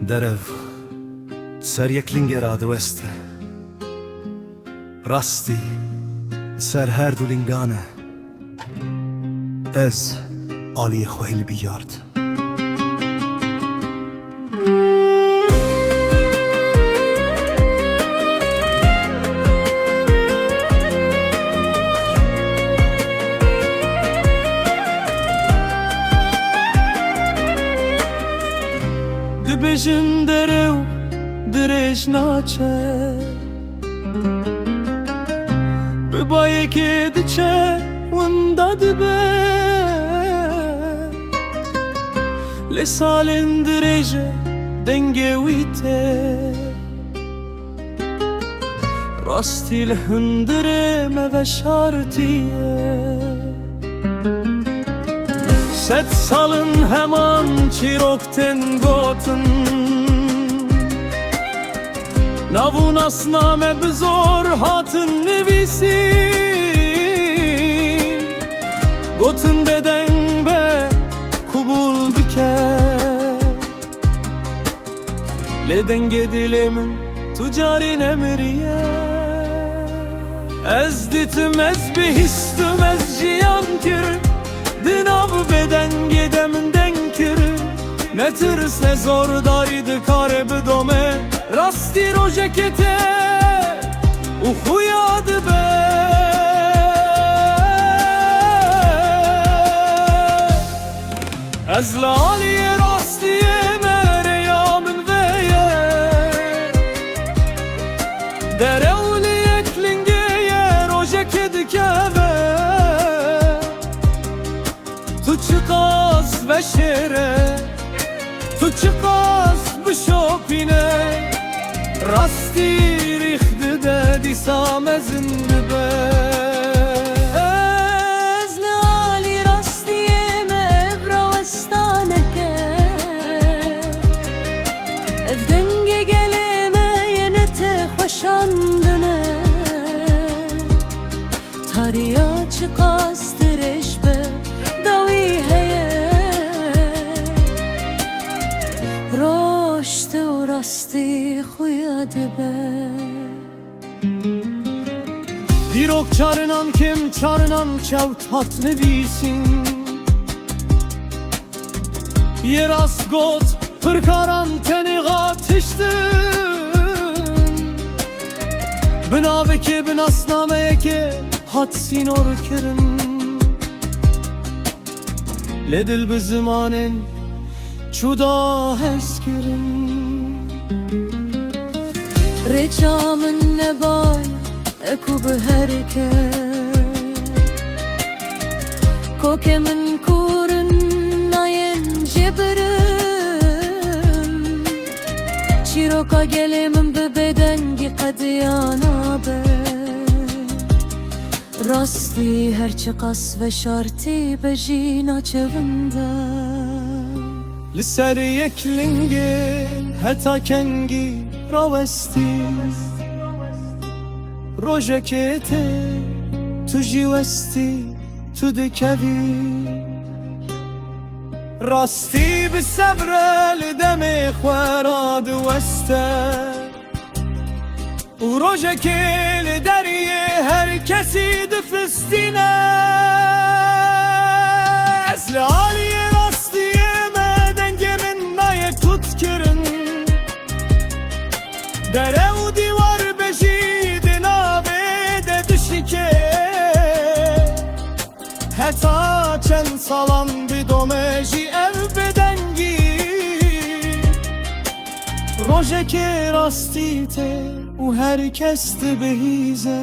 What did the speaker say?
Derev ser yeklinge radweste Rasti ser her du lingane Ez Ali Khoil biyard Dibêjin derew dirêj naçe Bi bayekê diçe winda dibe Lê salên dirêje dengê wî tê Rastî li hundirê me veşartiye Sed salın heman çîrokên gotin Navû nasname bi zor hatin nivîsîn Gotin bedeng be kubul bike Lê dengê dilê min tu carî nemiriye Ez ditim ez bihîstim ez jiyan kirim Di nav bedengê de min deng kirin Ne tirs ne zor darî kar bidome Rastî rojekê te û xuya dibe Ez li aliyê rastiyê me rêya min veye Derew li yeklingê ye rojekê dikeve Tu çıqas veşere Tu çıqas bişopine Rastî rîxdi de dîsa mezin dibe Ez li alî rastiyê me ev rawestaneke Ev dengê gelê me yene te xweşandine Tariya çıqas dirêj be dawî heye Roştê û rastî xuya dibe Dîrok çarınan kim çarınan çewt nivîsîn Yê rast got pirkaran tenêxa tiştin Bi navekê bi nasnameyekê hat sînor kirin Lê dil bi zimanên çûda hez kirin Rêça min nebay eku bi herke Kokê min kurin nayên jêbirin Çîroka gelê min bi bedengî qediya nabe Rastî her çiqas veşartî bejî naçevinda Li ser yeklingê heta kengî rawestî Rojekê te tu jî westî tu dikevî Rastî bi sebre li demê xwe radiweste û rojekê li deriyê her kesî difistîne Ez li aliyê rastiyê me dengê min nayê tut kirin Derew dîwar bejî di navê de dişikê Heta çend salan bidome jî ev bedengî Rojekê rastî te û her kes dibihîze